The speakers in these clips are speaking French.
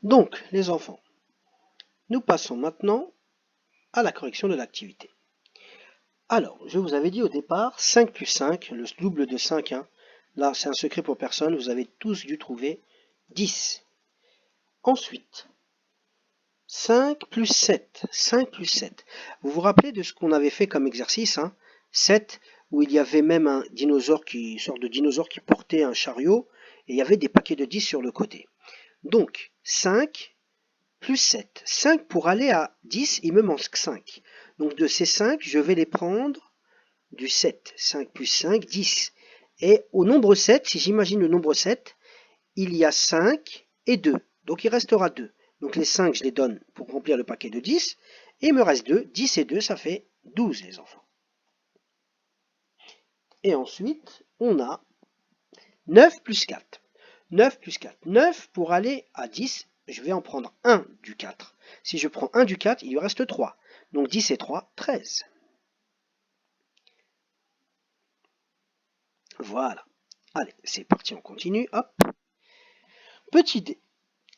Donc, les enfants, nous passons maintenant à la correction de l'activité. Alors, je vous avais dit au départ, 5 plus 5, le double de 5, hein. Là c'est un secret pour personne, vous avez tous dû trouver 10. Ensuite, 5 plus 7, 5 plus 7. Vous vous rappelez de ce qu'on avait fait comme exercice, hein, 7, où il y avait même un dinosaure une sorte de dinosaure qui portait un chariot, et il y avait des paquets de 10 sur le côté. Donc, 5 plus 7. 5 pour aller à 10, il me manque 5. Donc de ces 5, je vais les prendre du 7. 5 plus 5, 10. Et au nombre 7, si j'imagine le nombre 7, il y a 5 et 2. Donc il restera 2. Donc les 5, je les donne pour remplir le paquet de 10. Et il me reste 2. 10 et 2, ça fait 12, les enfants. Et ensuite, on a 9 plus 4. 9 plus 4. 9 pour aller à 10, je vais en prendre 1 du 4. Si je prends 1 du 4, il lui reste 3. Donc 10 et 3, 13. Voilà. Allez, c'est parti, on continue. Hop. Petit dé.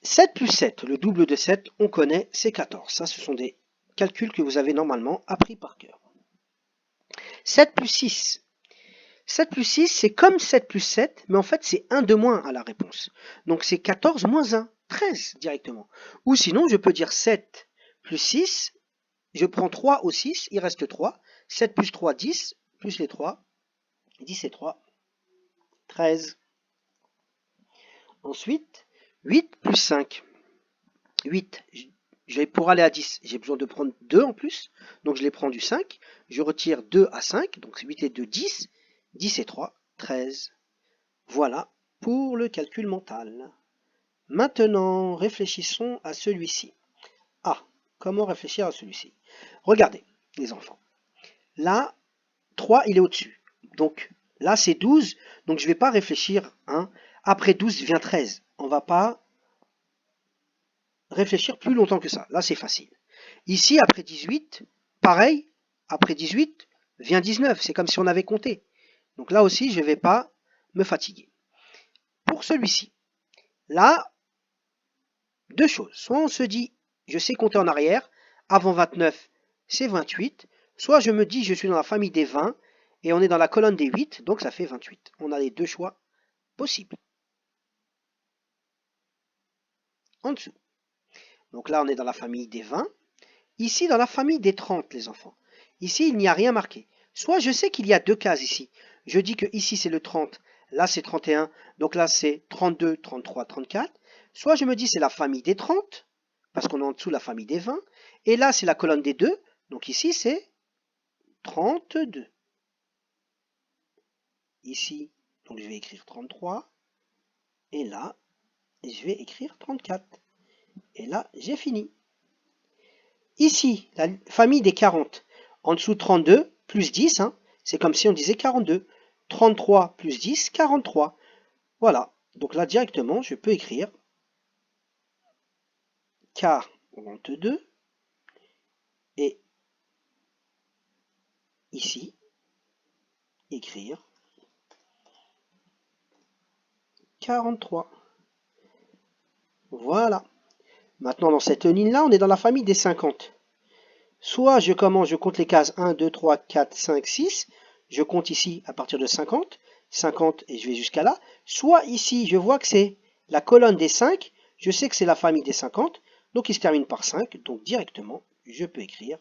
7 plus 7, le double de 7, on connaît, c'est 14. Ça, ce sont des calculs que vous avez normalement appris par cœur. 7 plus 6. 7 plus 6, c'est comme 7 plus 7, mais en fait, c'est 1 de moins à la réponse. Donc, c'est 14 moins 1, 13 directement. Ou sinon, je peux dire 7 plus 6, je prends 3 au 6, il reste 3. 7 plus 3, 10, plus les 3, 10 et 3, 13. Ensuite, 8 plus 5. 8, pour aller à 10, j'ai besoin de prendre 2 en plus, donc je les prends du 5, je retire 2 à 5, donc 8 et 2, 10, 10 et 3, 13. Voilà pour le calcul mental. Maintenant, réfléchissons à celui-ci. Ah, comment réfléchir à celui-ci? Regardez, les enfants. Là, 3, il est au-dessus. Donc là, c'est 12, donc je ne vais pas réfléchir. Hein. Après 12 vient 13. On ne va pas réfléchir plus longtemps que ça. Là, c'est facile. Ici, après 18, pareil, après 18 vient 19. C'est comme si on avait compté. Donc là aussi, je ne vais pas me fatiguer. Pour celui-ci, là, deux choses. Soit on se dit, je sais compter en arrière, avant 29, c'est 28. Soit je me dis, je suis dans la famille des 20, et on est dans la colonne des 8, donc ça fait 28. On a les deux choix possibles. En dessous. Donc là, on est dans la famille des 20. Ici, dans la famille des 30, les enfants. Ici, il n'y a rien marqué. Soit je sais qu'il y a deux cases ici. Je dis que ici, c'est le 30, là, c'est 31. Donc là, c'est 32, 33, 34. Soit je me dis c'est la famille des 30, parce qu'on est en dessous de la famille des 20. Et là, c'est la colonne des 2. Donc ici, c'est 32. Ici, donc je vais écrire 33. Et là, je vais écrire 34. Et là, j'ai fini. Ici, la famille des 40. En dessous 32, plus 10, hein, c'est comme si on disait 42. 33 plus 10, 43. Voilà. Donc là, directement, je peux écrire 42. Et ici, écrire 43. Voilà. Maintenant, dans cette ligne-là, on est dans la famille des 50. Soit je compte les cases 1, 2, 3, 4, 5, 6. Je compte ici à partir de 50. 50 et je vais jusqu'à là. Soit ici, je vois que c'est la colonne des 5. Je sais que c'est la famille des 50. Donc il se termine par 5. Donc directement, je peux écrire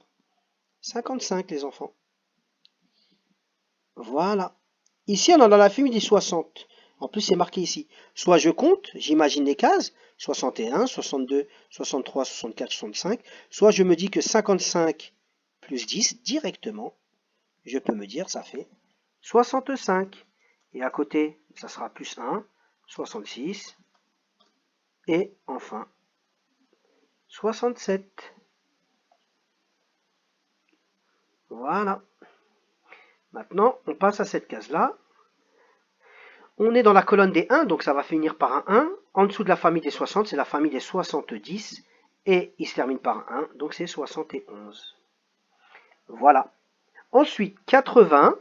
55, les enfants. Voilà. Ici, on est dans la famille des 60. En plus, c'est marqué ici. Soit je compte, j'imagine les cases, 61, 62, 63, 64, 65. Soit je me dis que 55 plus 10, directement, je peux me dire, ça fait 65. Et à côté, ça sera plus 1, 66. Et enfin, 67. Voilà. Maintenant, on passe à cette case-là. On est dans la colonne des 1, donc ça va finir par un 1. En dessous de la famille des 60, c'est la famille des 70. Et il se termine par un 1, donc c'est 71. Voilà. Ensuite, 80,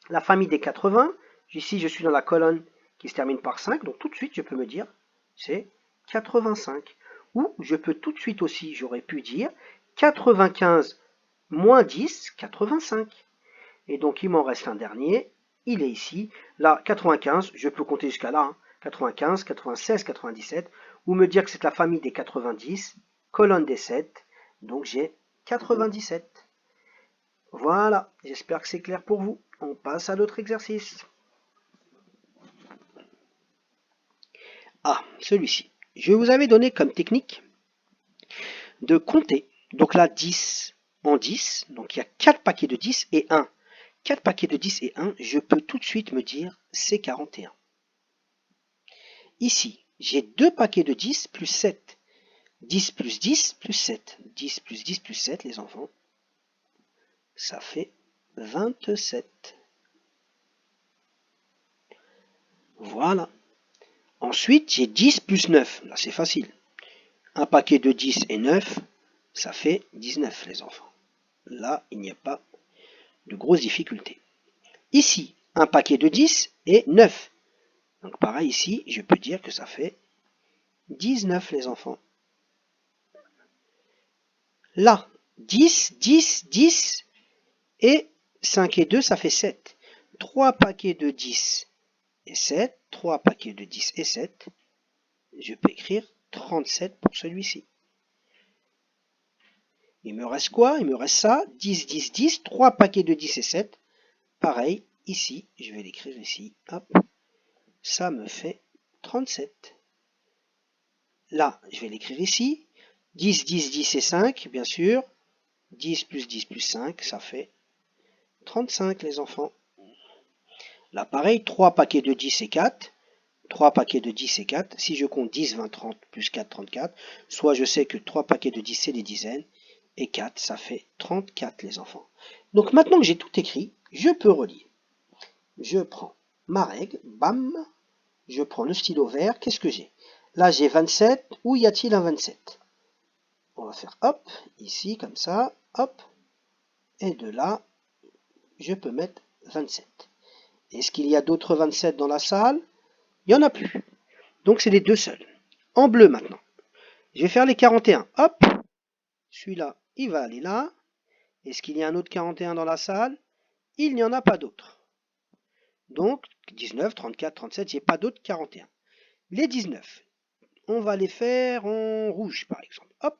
la famille des 80. Ici, je suis dans la colonne qui se termine par 5, donc tout de suite, je peux me dire, c'est 85. Ou je peux tout de suite aussi, j'aurais pu dire 95 moins 10, 85. Et donc il m'en reste un dernier, il est ici. Là, 95, je peux compter jusqu'à là, hein. 95, 96, 97, ou me dire que c'est la famille des 90, colonne des 7, donc j'ai 97. Voilà, j'espère que c'est clair pour vous. On passe à l'autre exercice. Ah, celui-ci. Je vous avais donné comme technique de compter. Donc là, 10 en 10. Donc il y a 4 paquets de 10 et 1. 4 paquets de 10 et 1, je peux tout de suite me dire c'est 41. Ici, j'ai 2 paquets de 10 plus 7. 10 plus 10 plus 7. 10 plus 10 plus 7, les enfants, ça fait 27. Voilà. Ensuite, j'ai 10 plus 9. Là, c'est facile. Un paquet de 10 et 9, ça fait 19, les enfants. Là, il n'y a pas de grosses difficultés. Ici, un paquet de 10 et 9. Donc pareil ici, je peux dire que ça fait 19, les enfants. Là, 10, 10, 10 et 5 et 2, ça fait 7. 3 paquets de 10 et 7, 3 paquets de 10 et 7, je peux écrire 37 pour celui-ci. Il me reste quoi? Il me reste ça, 10, 10, 10, 3 paquets de 10 et 7. Pareil, ici, je vais l'écrire ici, hop, ça me fait 37. Là, je vais l'écrire ici, 10, 10, 10 et 5, bien sûr, 10 plus 10 plus 5, ça fait 35, les enfants. Là, pareil, 3 paquets de 10 et 4, 3 paquets de 10 et 4, si je compte 10, 20, 30, plus 4, 34, soit je sais que 3 paquets de 10 c'est des dizaines, et 4, ça fait 34, les enfants. Donc maintenant que j'ai tout écrit, je peux relire. Je prends ma règle, bam, je prends le stylo vert, qu'est-ce que j'ai? Là j'ai 27, où y a-t-il un 27? On va faire hop, ici comme ça, hop, et de là, je peux mettre 27. Est-ce qu'il y a d'autres 27 dans la salle? Il n'y en a plus. Donc c'est les deux seuls. En bleu maintenant. Je vais faire les 41. Hop, celui-là, il va aller là. Est-ce qu'il y a un autre 41 dans la salle? Il n'y en a pas d'autres. Donc 19, 34, 37, j'ai pas d'autres 41. Les 19, on va les faire en rouge par exemple. Hop,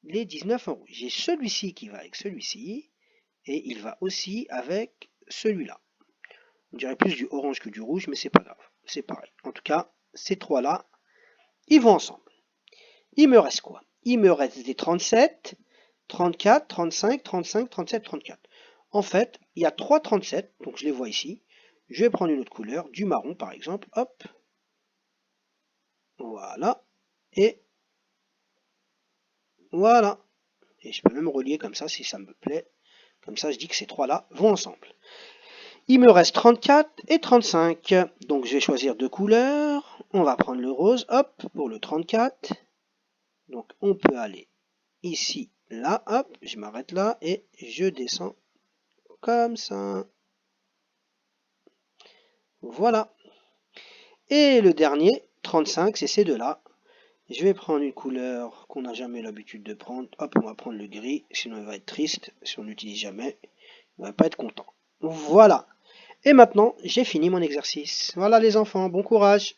les 19 en rouge. J'ai celui-ci qui va avec celui-ci. Et il va aussi avec celui-là. On dirait plus du orange que du rouge, mais c'est pas grave. C'est pareil. En tout cas, ces trois-là, ils vont ensemble. Il me reste quoi? Il me reste des 37, 34, 35, 35, 37, 34. En fait, il y a 3 37, donc je les vois ici. Je vais prendre une autre couleur, du marron par exemple. Hop. Voilà. Et voilà. Et je peux même relier comme ça si ça me plaît. Comme ça, je dis que ces trois-là vont ensemble. Il me reste 34 et 35. Donc je vais choisir deux couleurs. On va prendre le rose, hop, pour le 34. Donc on peut aller ici, là, hop, je m'arrête là et je descends comme ça. Voilà. Et le dernier, 35, c'est ces deux-là. Je vais prendre une couleur qu'on n'a jamais l'habitude de prendre. Hop, on va prendre le gris, sinon il va être triste. Si on l'utilise jamais, il ne va pas être content. Voilà. Et maintenant, j'ai fini mon exercice. Voilà les enfants, bon courage.